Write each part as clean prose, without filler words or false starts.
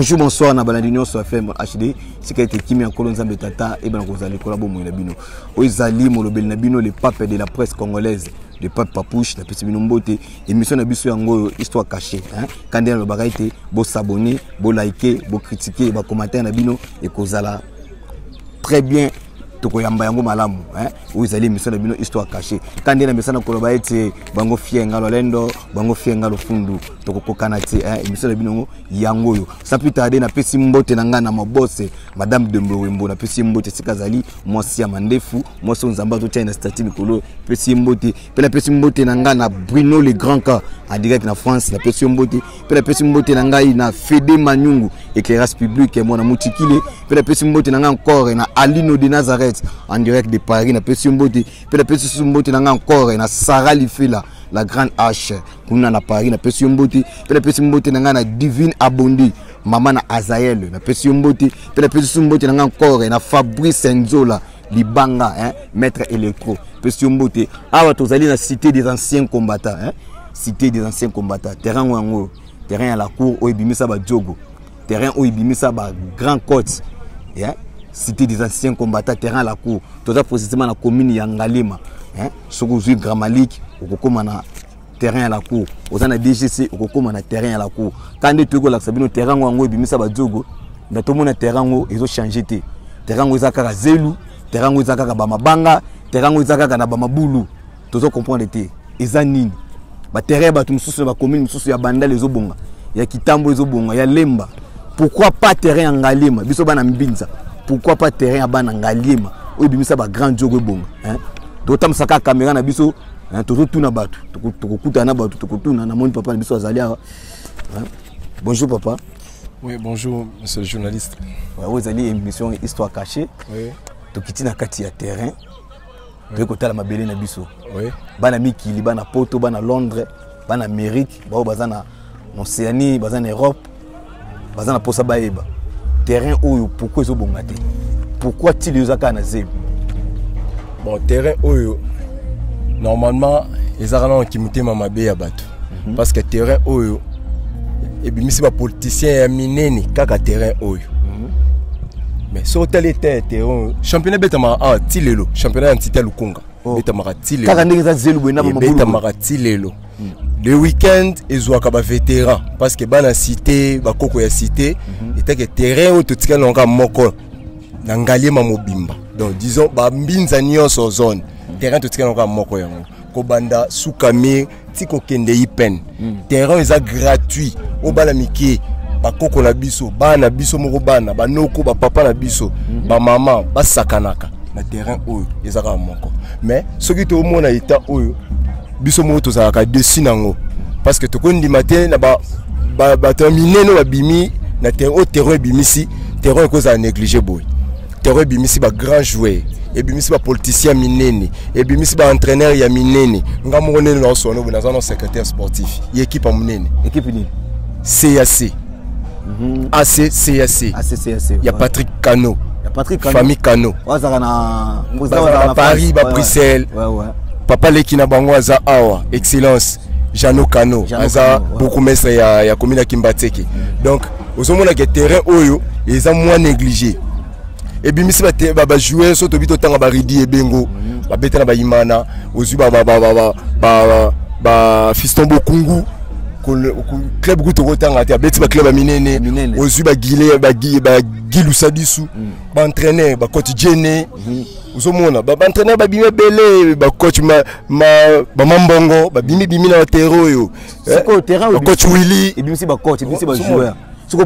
Bonjour, bonsoir, na balandinyo sur FM HD. C'est qui a été Kimi en Kolonza Betata et ben vous allez collaborer avec Nabino. Oizali Molobel Nabino, le pape de la presse congolaise, le pape Papouche, la petite Binombote, émission Nabiso Yango, histoire cachée. Quand il y a le bagaille, vous s'abonner, vous liker, vous critiquer, vous commenter Nabino et Kozala très bien. Tokoyamba yango malamu oizali émission Nabino histoire cachée. Quand il y a émission na koloba ete bango fienga lolendo, bango fienga lofundu, tokokokana te émission Nabino yango yo. Sans plus tarder na pesi mbote na ngana mabose madame Dembo Wembo na pesi mbote sikazali mwasi ya mandefu mwasi nzamba to China statue mikolo pesi mbote pe na pesi mbote na ngana Bruno le grand cas en direct na France na pesi mbote pe na pesi mbote na ngai na Fede Manyungu éclairage public mwana mutikile pe na pesi mbote na ngai encore na Alino de Nazareth en direct de Paris na pesi mbote pe na pesi mbote na ngai encore na Sarah Lifela la grande H kuna na Paris na pesi mbote pe na pesi mbote na ngai na Divine Abondi maman na Azael na pesi mbote pe na pesi mbote na ngai encore na Fabrice Nzola Libanga maître électro pesi mbote awa tozali na cité des anciens combattants cité des anciens combattants terrain wango terrain à la cour o ibimisa ba jogo terrain o ibimisa ba grand côte cité des anciens combattants terrain à la cour toza précisément la commune ya Ngalema soko zui Grand Malik okokoma na terrain à la cour ozana DGC okokoma na terrain à la cour quand tu ko la sabino terrain wango ibimisa ba jogo na tomona terrain ngo ezo changer te terrain ngo ezaka zelu terrain ngo ezaka ba mabanga terrain ngo ezaka na ba mabulu tozo comprendre te ezanini ba terrain ba tumususu ba commune mususu ya Bandala ezobonga ya Kitambo ezobonga ya Lemba pourquoi pas terrain en Ngalema biso bana mbinza pourquoi pas terrain ya bana Ngalema o bimisa ba grand jogo bonga d'autant saka caméra na biso tozo tuna batu tokokuta na batu tokotuna na moni papa na biso azali bonjour papa. Oui, bonjour monsieur le journaliste. Vous allez émission histoire cachée. Oui. Tokiti na kati ya terrain. Tu kotala mabele na biso. Oui. Bana Mikili, bana Porto, bana Londres, bana Amérique, bazana Océanie, bazana Europe, bazana posa baeba. Terrain oyo pourquoi ils ont bongaté? Pourquoi tu les as canazé? Bon, terrain oyo normalement les arana qui muté mamabe ya batu. Parce que terrain oyo et bien si ba politicien ya minene kaka terrain oyo. Mais sur tel terrain championnat betama tilelo championnat antité lukonga betama tilelo kaka ndenge za zelu bena ba mabulu betama tilelo le week-end ezwaka ba vétéran parce que bana cité ba koko ya cité était que terrain oyo totika longa moko na Ngalema mobimba donc disons ba mbinza nyonso zone terrain totika longa moko yango kobanda sukami tiko kende ipen terrain eza gratuit o bala miki ba koko na biso bana biso moko bana ba noko ba papa na biso ba mama ba sakanaka na terrain oyo ezaka moko mais soki to mona ita oyo biso moko tozalaka dessus nango parce que to kondi matin na ba terminer no bimi na terrain bimisi terrain ko za négliger boy terrain bimisi ba grand joueur et bimisi ba politicien minene et bimisi ba entraîneur ya minene ngamo nene na sono na zone secrétaire sportif équipe munene équipe ni CAC ACCAC. Il y a Patrick Cano. Famille Cano. Paris, Bruxelles. Papa Lekina Bangwaza Awa. Excellence. Jano Cano. Aza beaucoup mestre ya commune ya Kimbateke. Donc, aux hommes qui terrain oyo, ils ont moins négligé. Et bien si ba jouer so to bito tanga ba ridi e bengo. Ba betana ba imana, ozu ba fiston bokungu. Club goût au retard à bête club à minene aux uba guilé gilou sadisu entraîner quotidien aux hommes entraîner bimé belé coach mambongo bimi na terreau yo coach Willy et bien si coach et bien si joueur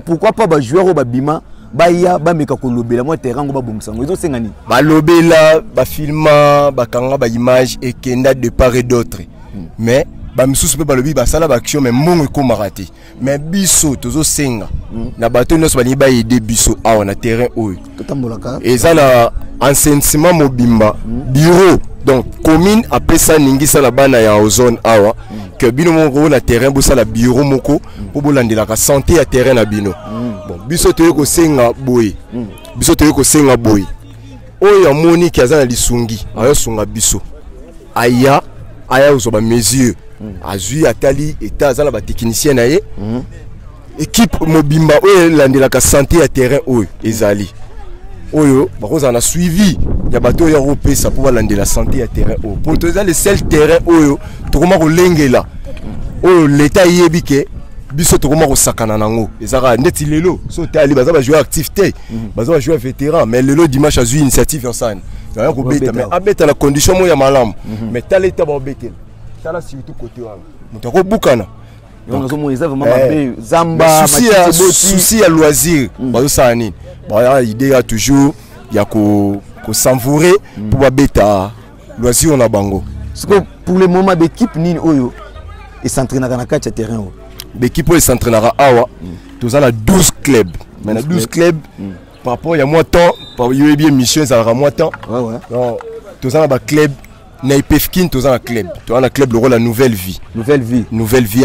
pourquoi pas joueur au bima baya bameka kolobela moi terrain ngo babongisango ezo sengani balobela ba filma ba kanga ba image et kenda de part et d'autre mais ba misusu pe balobi ba sala ba action mais mongo ko marati mais biso tozo senga na bato nyonso bani ba aider biso awa na terrain oyo totambolaka eza na enseignement mobimba bureau donc commune apesa ningisa la bana ya ozone awa que bino mongo na terrain bo sala bureau moko po bolandela ka santé ya terrain na bino bon biso toyo ko senga boy biso toyo ko senga boy oyo amoni ki azana lisungi ayo sunga biso aya uzoba mesure azui atali eta azala ba technicien na ye équipe mobimba oyo landelaka santé ya terrain oyo ezali oyo bakoza na suivi ya bato oyo kopesa po balandela santé ya terrain oyo po toza le seul terrain oyo tokoma kolengela oyo l'état yebi ke biso tokoma kosakana nango ezaka ndeti lelo so tali baza ba joueur actif te baza ba joueur vétéran mais lelo dimanche azui initiative en sana ça ko beta mais abeta la condition mo ya malamu mais taleta ba betela tala surtout côté wana muto ko bukana donc on a vraiment zamba souci à loisir bazo ça nini ba idée a toujours ya ko savourer pour ba beta loisir on a bango pour le moment d'équipe nini oyo et s'entraîner na kati terrain oyo l'équipe oyo s'entraînera awa toza na 12 clubs mais na 12 clubs par rapport il y a moins temps par yo bien mission ça aura moins temps ouais non toza na ba club na Pefkin toza na club toza na club le rôle la nouvelle vie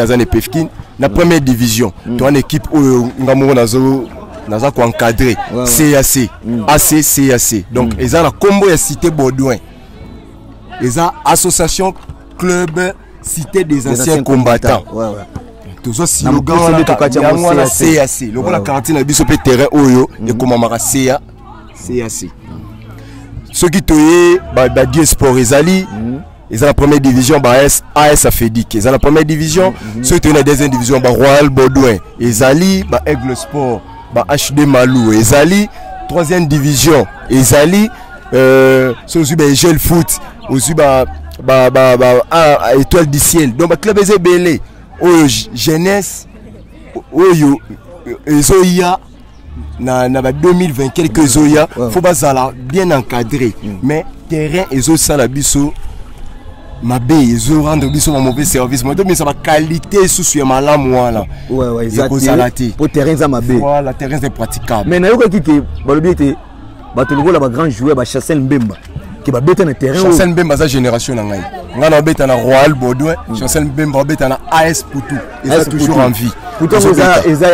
azana Pefkin na première division toza na équipe oyo ngamongo naza ko encadrer CAC AC CAC donc eza na combo ya cité Baudouin eza association club cité des anciens combattants tozo slogan wana CAC loko la quarantaine na biso pe terrain oyo ekomamaka CAC soki toye ba Diesport ezali eza la première division ba AS Afedik eza la première division soki toye na deuxième division ba Royal Baudouin ezali ba Aigle Sport ba HD Malou ezali troisième division ezali soki ba Egel Foot ozu ba Étoile du Ciel donc ba club ezebele oyo jeunesse oyo ezoya na 2020 quelques zoya faut bazala bien encadré mais terrain ezo sala biso mabe ezo rendre biso ma mauvais service mais donc ça va qualité sous ya malamu wana ouais exactement pour terrain za mabe voilà terrain c'est praticable mais na yoka kiki balobi ete bato lokola ba grand joueur ba Chancel Mbemba qui va bêter na terrain Chancel Mbemba za génération na ngai ngana beta na Royal Baudouin Chancel Mbemba beta na AS Poutou il est toujours en vie pourtant eza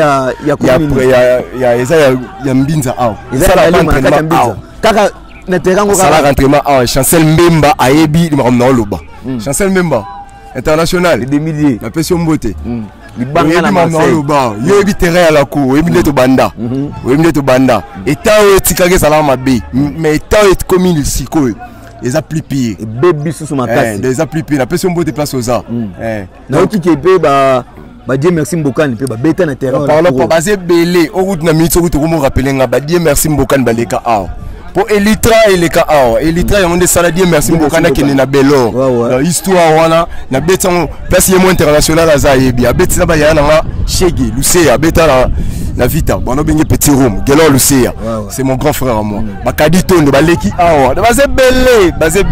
ya Mbinza aw eza la Mbinza kaka na terrain ngo kaka rentrement aw Chancel Mbemba ayebi na oloba Chancel Mbemba international des milliers la pression mbote libanga na oloba yebi terrain ya la cour yebi ndeto banda et tawo etikage salama be mais tawo et commune sikoyo eza plus pire baby sous makasi eza plus pire la pression mbote place oza na okike pe ba Dieu merci Mbokani pe ba beta na terrain parlant pas basé belé au route na minute au route ko mo rappeler nga ba Dieu merci Mbokani baleka aw pour Elitra eleka aw Elitra yonde sala Dieu merci Mbokani kene na belo histoire wana na beta place yemo international aza yebi abeti na ba yana nga Shege Lucia beta la vita bono bengi petit room gelo Lucia c'est mon grand frère à moi bakadi tondo baleki aw basé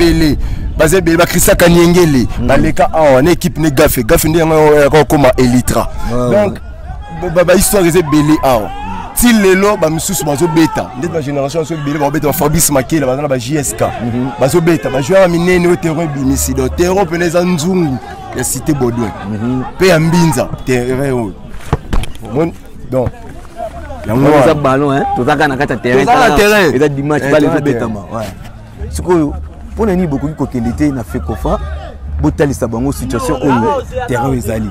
belé ba Christa Kanyengele baleka awa na équipe ne gafe ndi yango koma Elitra donc ba histoire eze belé awa ti lelo ba misusu bazo beta ndet ba génération so belé ba beta Fabrice Makela ba na ba JSK bazo beta ba joueur minene au terrain bimisi do terrain peneza nzungu ya cité Baudouin pe ya Mbinza terrain o donc yango za ballon tozaka na kata terrain eza dimanche ba les beta ma ouais sikoyo pona ni beaucoup kokende te na Fekofa botalisa bango situation oyo terrain ezali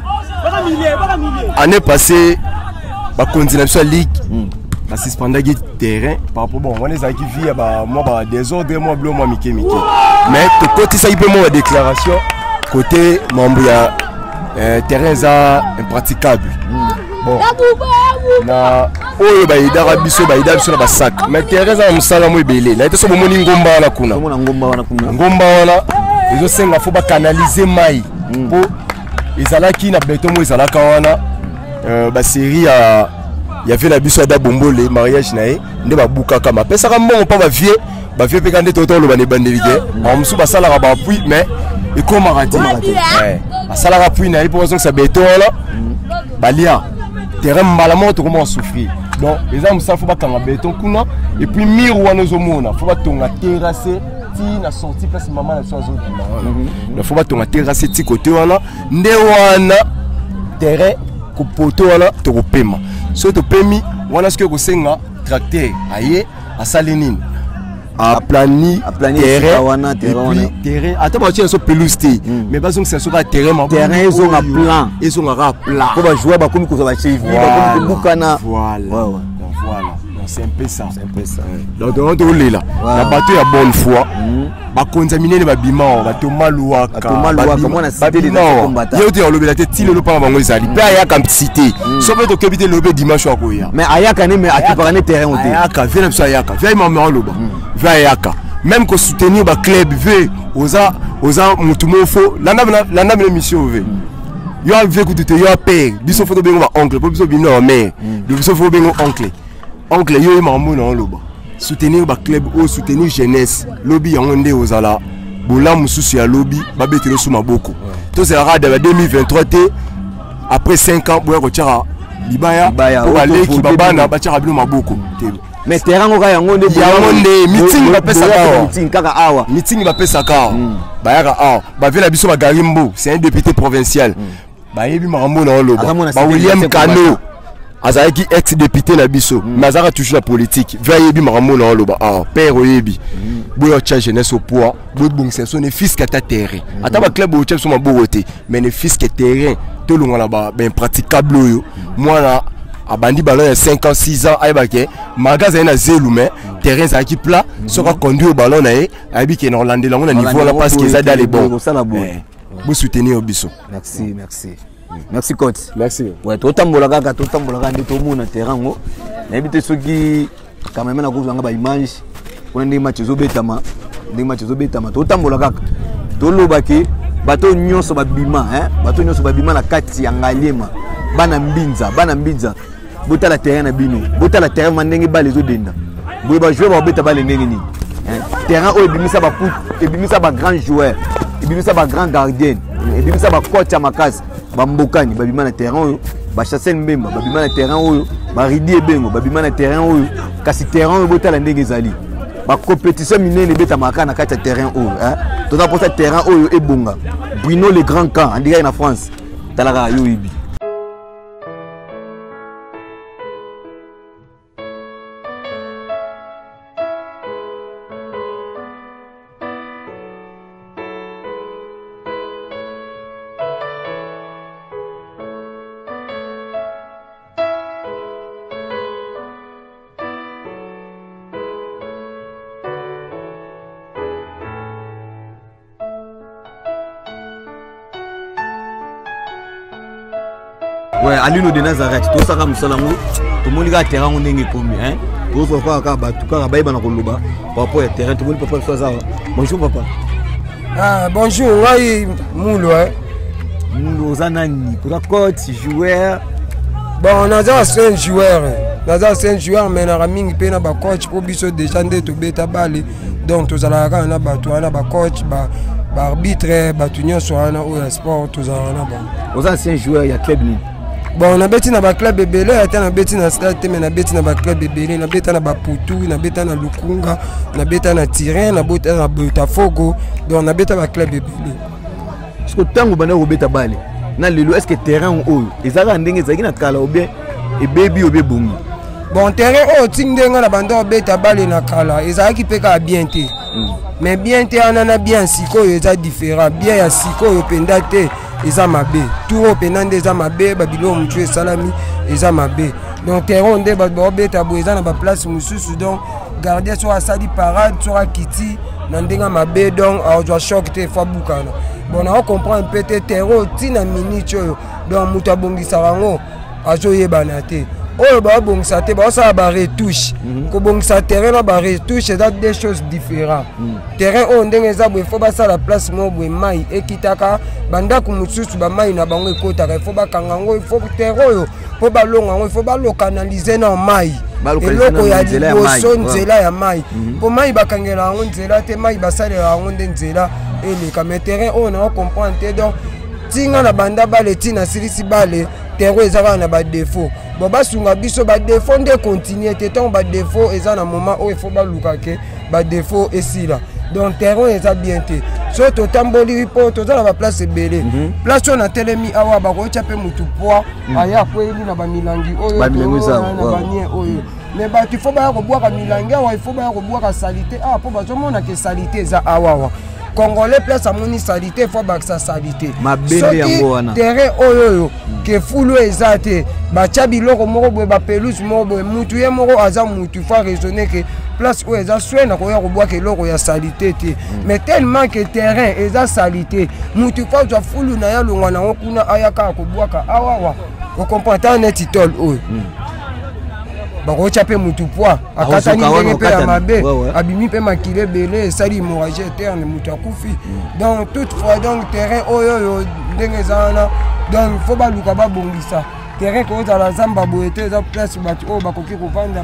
année passée ba continue sur ligue ba suspendaki terrain par rapport bon on les a qui via ba moi ba désordre moi bleu moi mike mais to côté ça il peut moi déclaration côté membre ya terrain za impraticable bon na oyo ba idara biso na ba sac mais terrain za musala mo ebele na ete so bomoni ngomba wana kuna ngomba wana ezo senga fo ba canaliser mai po ezalaki na beton mo ezalaka wana ba série ya fait la biso da bombole mariage nae nde ba bukaka ma pesa ka mbongo pa ba vie pe kande toto lo ba ne bandelike ba musu ba sala ka ba appui mais e koma rati ba sala ka appui na ipo so sa beton là balia terrain malamment to comment souffrir donc les hommes ça faut pas kanga beton kuna et puis mur wana zomona faut pas tonga terrasser ti na sortie place maman na so azoti na faut pas tonga terrasser ti côté wana nde wana terrain ko poto wana to ko pema so to pemi wana ce que ko senga tracteur aye asali nini aplani terrain et puis terrain attends ba tient so pelouse mais ba c'est so ka terrain ma terrain ils ont un plan ils ont un plan pour jouer ba comme ko ba chef ba comme bukana voilà c'est un peu ça donc on doit aller là la bateau ya bonne foi ba contaminer ba bima ba to maluwa comment on a cité les combattants yo te olobela te ti lelo pa bango ezali pe ayaka cité so pe to kebite lobe dimanche ko ya mais ayaka ne mais akipaka terrain ote ayaka vient ça ayaka vient maman loba vient ayaka même que soutenir ba club veut oza mutumofo landa mission veut yo veut que tu yo père biso photo bengo ba oncle pour biso bino mère biso photo bengo oncle yo maman na loba soutenir ba club ou soutenir jeunesse lobby yango nde ozala bola mususu ya lobby babetelo suma boko to c'est la rade 2023 après 5 ans boya ko tira libaya pour aller ki babana ba tira bino maboko mais terrain ko yango nde meeting ba pesa ka meeting kaka awa meeting ba pesa ka ba yaka ba vela biso ba Garimbo c'est un député provincial ba yebi makambo na loba ba William Kano azaki ex-député na biso mais azaka toujours la politique va yebi makambo na loba père oyebi boyo tcha jeunesse au poids boyo bongisa so ne fils kata terrain ata ba club o tcha so mabogote mais ne fils que terrain to longa ba ben praticable yo moi na abandi ballon ya 5 ans 6 ans ayebake magasin na zelu mais terrain za ki plat so ka conduire ballon na e ayebi ke na Hollande la niveau là parce que ça dans les bons bo soutenir biso merci coach merci ouais totambola kaka ndi tomona terrain ngo na ebite soki quand même na kozanga ba image on ndi match zobetama totambola kaka toloba ke bato nyonso babima na kati ya Ngaliema bana mbinza botala terrain na bino botala terrain mandenge ba les odenda boye ba jouer ba beta ba le ndenge ni terrain o ebimisa ba foot ebimisa ba grand joueur ebimisa ba grand gardien ebimisa ba coach ya makasi bambokani babima na terrain oyo ba chasser mbemba babima na terrain oyo ba ridi ebengo babima na terrain oyo kasi terrain oyo botala ndenge ezali ba compétition minene beta makana na kati ya terrain oyo to ta posa terrain oyo ebonga Bruno le grand camp andika na France talaka yo ibi ouais Alino de Nazareth to saka musalango to monika terrain on ndenge komi pour fois ka ba tuka ba ibana koloba papa ya terrain to moni papa soza bonjour papa bonjour ngai mulo mulo zanani pour coach joueur bon naza c'est un joueur mais na mingi pe na ba coach pour biso déjà nde to beta bale donc to zala ka na ba to na ba coach ba arbitre ba tunyo so na o sport to zala na ba oza c'est un joueur ya club ni bon na beti na ba club ebele ata na beti na stade mais na beti na ba club ebele na beta na ba Putu na beta na Lukunga na beta na Tirin na beta na Botafogo donc na beta ba club ebele parce que tango bana ko beta bale na lelo est-ce que terrain oyo ezaka ndenge ezaki na kala ou bien ebebi obe bongi bon terrain o tindenga na banda beta bale na kala ezaki peka bien te mais bien te anana bien sikoyo eza différent bien ya sikoyo penda te eza mabe tout opena nde eza mabe babilo mutu esalami eza mabe donc terrain nde babeta bo eza na ba place mususu donc gardien so asali parade so akiti na ndenga mabe donc aozwa choc te fa bukana bon na comprendre peut-être terrain tina minute oyo donc mutu abongisa rango azoyebana te oyo babongisa te basala ba retouche kobongisa terrain na ba retouche eza deux choses différentes terrain oyo ndenge eza boye fo basala place mo boye mai ekitaka bandako mosusu bamai na bango ekotaka ifo bakanga yango ifo terrain oyo po balonga yango ifo balokanalize na mai eloko ya liboso nzela ya mai po mai bakangela yango nzela te mai basalela yango nde nzela eleka mais terrain oyo na comprendre te donc tinga na banda bale tina silisi bale terrain ezaka na ba défaut bon basunga biso ba défaut nde continuer te tant ba défaut eza na moment oyo faut baluka ke ba défaut esila donc terrain eza bien te so to tamboli po to za na ba place ebele place on a telemi awa ba ko chape mutu poa aya ko eli na ba milangi oyo na ba nie oyo mais bato il faut baya kobwaka milangi awa il faut baya kobwaka salite awa mpo bazomona ke salite eza awawa congolais place amoni salite il faut bakisa salite soki terrain oyo ke fulu eza te batya biloko moko boye bapelouse moko boye mutu ye moko aza mutu fa raisonner ke place oyo eza swena koya kobwaka eloko ya salite te mais tellement que terrain eza salite mutu fa zwa fulu na ya longwa nango kuna ayaka kobwaka awawa okomprendre neti tol oyo bakocha mpe mutu poa akatani ndenge mpe ya mabe abimi mpe makili ebele esali hémorragie interne mutu akufi donc toutefois donc terrain oyo ndenge eza wana donc il faut baluka babongisa terrain kozala zamba boye te eza place bato oyo bakoki kovanda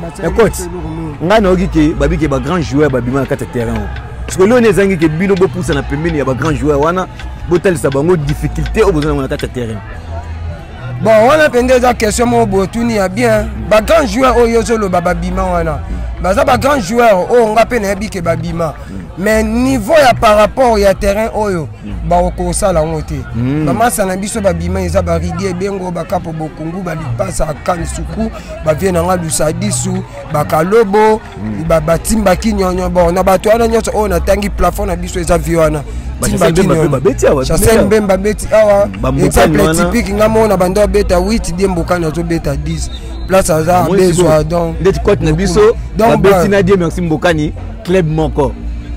ngai nayoki ke babiki bagrand joueur babima na kati ya terrain oyo parce que leo nezangi ke bino bopusa na pembeni ya bagrand joueur wana botalisa bango difficulté oyo bozonango na kati ya terrain. Bon, on a pendant des questions mon botuni a bien. Ba grand joueur au yozolo babima wana. Baza ba grand joueur au on rappelle na bike babima. Mais niveau ya par rapport ya terrain oyo ba ko sala ngote. Ba masa na biso babima eza ba ridie bengo ba kapo bokungu ba lipasa kan suku ba viena nga lusadisu ba kalobo ba batimba kinyonyo bon na bato wana nyoso o na tangi plafond na biso eza viwana. Chassel Mbemba beti awa exemple typique ngamona bando beta 8 die mbokana zo beta 10 place aza besoin donc ndeti côté na biso donc beti na die merci mbokani club moko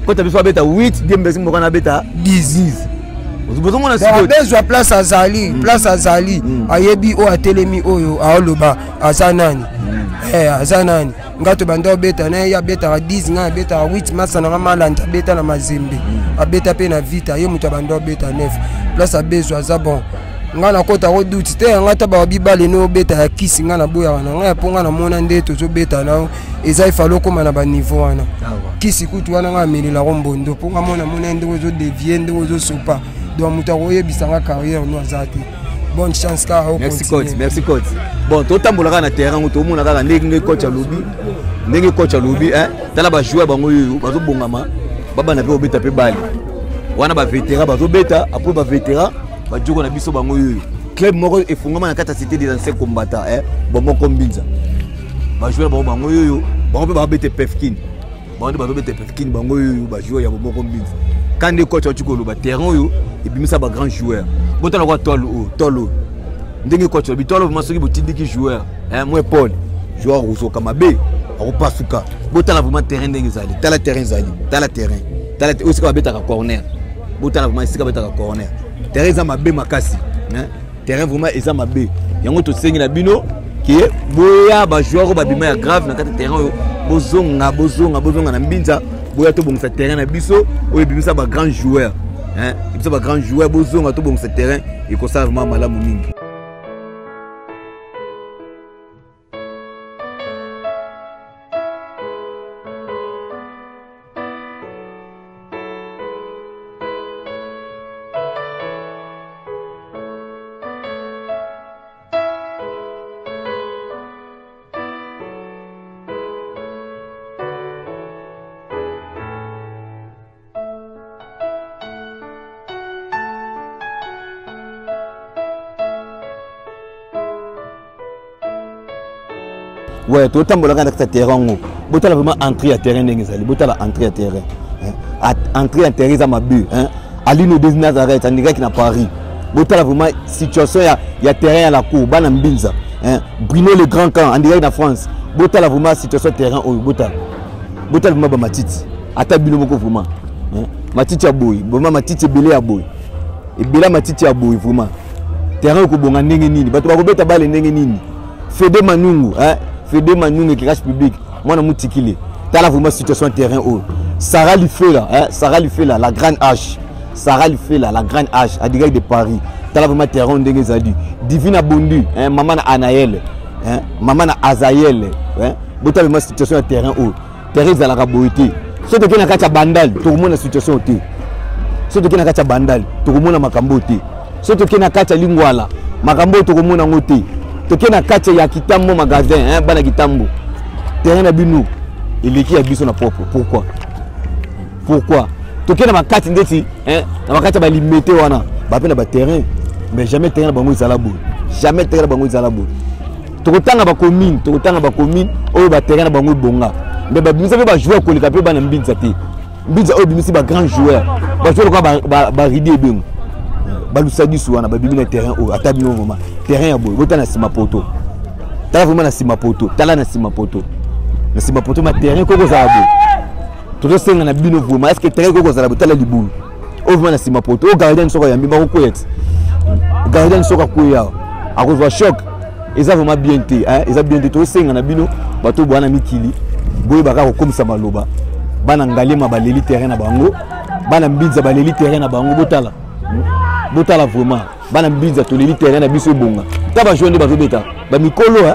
côté biso beta 8 die merci mbokana beta 10 ozobozomona siko besoin place azali ayebi o atelemi oyo aoloba azanani azanani ngato bando beta na ya beta 10 nga beta 8 masa na malanda beta na mazembe abeta pe na vita ye mutu bando beta 9 place abezo aza bon nga na kota ko duti te nga ta ba bibale no beta ya kisi nga na boya wana nga ponga na mona nde tozo beta na eza ifalo koma na ba niveau wana kisi kutu wana nga melila rombondo ponga mona nde zo devier nde zo sopa donc mutu ko yebisa nga carrière no azati. Bonne chance ka au merci coach bon totambola na terrain to mona kaka ndenge coach alobi tala ba joueur bango yo bazo bongama baba na pe obeta pe bali wana ba vétéran bazo beta après ba vétéran ba joko na biso bango yo club moko efungama na kata cité des anciens combattants bongo kombinza ba joueur bango yo bango pe ba beta pefkin bango beta pefkin bango yo ba joueur ya bongo kombinza quand coach achiko lo ba terrain yo et puis ça ba grand joueur botala kwa tolo ndenge coach lo bitolo masoki botindiki joueur moi Paul joueur Rousseau Kamabe akopasuka botala vraiment terrain ndenge zali tala terrain aussi ka beta ka corner botala vraiment sika beta ka corner terrain za mabe makasi terrain vraiment eza mabe yango to sengi na bino ki boya ba joueur ba bima ya grave na kata terrain yo bozonga na mbinza boya to bongisa terrain na biso oyo bimisa ba grand joueur bimisa ba grand joueur bozonga to bongisa terrain et ko ça vraiment malamu mingi. Ouais, tout le temps, on a un terrain. On a vraiment entré à terrain. On a entré à terrain. Entré à terrain, ça m'a bu. Alino de Nazareth, en direct à Paris. On a vraiment situation, il y a terrain à la cour, Ban Mbinza. Bruno le Grand Camp, en direct en France. On a vraiment situation terrain. On a vraiment Matiti. Ata Bino Moko vraiment. Matiti a boy. Vraiment Matiti belé a boy. Et Bela Matiti a boy vraiment. Terrain ko bonga ndenge nini. Bato ba ko beta bale ndenge nini. Fede Manungu, Fede Manungu qui reste public. Moi na mutikile. Tala vraiment situation terrain haut. Sarah Lifela, la grande H. Sarah Lifela, la grande H, à direct de Paris. Tala vraiment terrain ndenge zadi. Divina Bondu, maman Anaël, maman Azaël, bota vraiment situation terrain haut. Terrain za la raboité. Soto ki na kacha bandal, tout le monde na situation té. Soto ki na kacha bandal, tout le monde na makambo té. Soto ki na kacha lingwala, makambo tout le monde na ngoté. Toke na kati ya Kitambo magasin bana Kitambo terrain na bino eleki ya biso na propre. Pourquoi toke na makati ndeti na makati ba limité wana ba pe na ba terrain mais jamais terrain na bango izala bo tokotanga ba commune oyo ba terrain na bango bonga mais ba bimisa ba joueur ko lika pe ba na mbinza te mbinza oyo bimisi ba grand joueur ba joueur ko ba ridé bengo ba lusadi suwana ba bimina terrain oyo ata bino moment terrain ya boy bota na sima poto tala vraiment na sima poto ma terrain koko za boy to senga na bino vraiment est-ce que terrain koko za boy tala libulu oyo vraiment na sima poto o gardien soko ya mbi ba ko yet gardien soko ko ya a revoir choc. Ils ont vraiment bien été, hein? Ils ont bien été. Tous ces gens bino, bateau boana mikili, boy baka comme ça maloba, bana ngali ma baleli terrain na bango, bana mbinza baleli terrain na bango botala vraiment, bana mbinza to leli terrain na biso bonga. Taba joindre bazo beta, ba mikolo hein,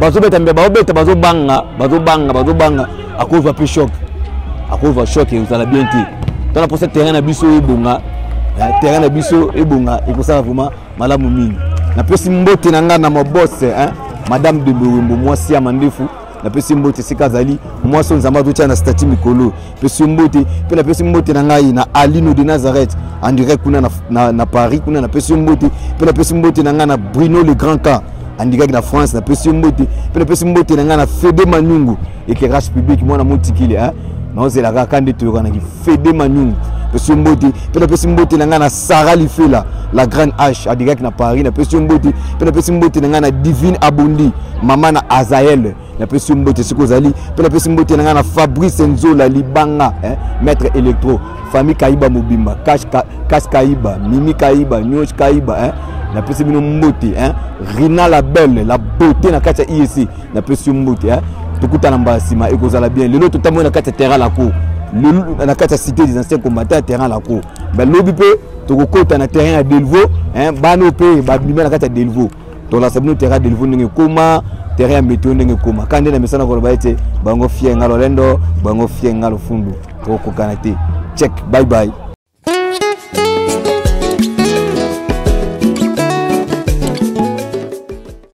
bazo beta mbe bazo banga, à cause de choc, et vous allez bien été. Dans la prochaine terrain na biso bonga, terrain na biso bonga, et pour ça vraiment malamu mingi. Na pesi mbote nanga na boss hein madame de Bewembo mwasi ya mandefu na pesi mbote sikazali mwasi nzamba to na statut mikolo pesi mbote pe na pesi mbote nanga na Alino de Nazareth en direct kuna na Paris kuna na pesi mbote pe na pesi mbote nanga na Bruno le Grand Cas en direct na France na pesi mbote pe na pesi mbote nanga na Fede Manyungu éclairage public mwana montikile hein na ozela ka kande to kana ki Fede Manyungu pesi mbote pe na pesi mbote nanga na Sarah Lifela la grande H à direct na Paris na pesi mbote pe na pesi mbote nanga na Divine Abondi mama na Azael na pesi mbote sikozali pe na pesi mbote nanga na Fabrice Nzola Libanga maître électro famille Kaiba Mobimba Cash Kaiba Mimi Kaiba Nyosh Kaiba na pesi bino mbote Rina la belle la beauté na kacha IEC na pesi mbote tukuta na mbasima ekozala bien lelo totamwe na kacha terrain la cour na kacha cité des anciens combattants terrain la cour ben lobi pe tokokota na terrain ya Delvaux bano pe ba bima na kacha Delvaux to la sabino terrain Delvaux ndenge koma terrain ya météo ndenge koma kande na mesana ko ba ete bango fie ngalo lendo bango fie ngalo fundu tokokana te check bye bye.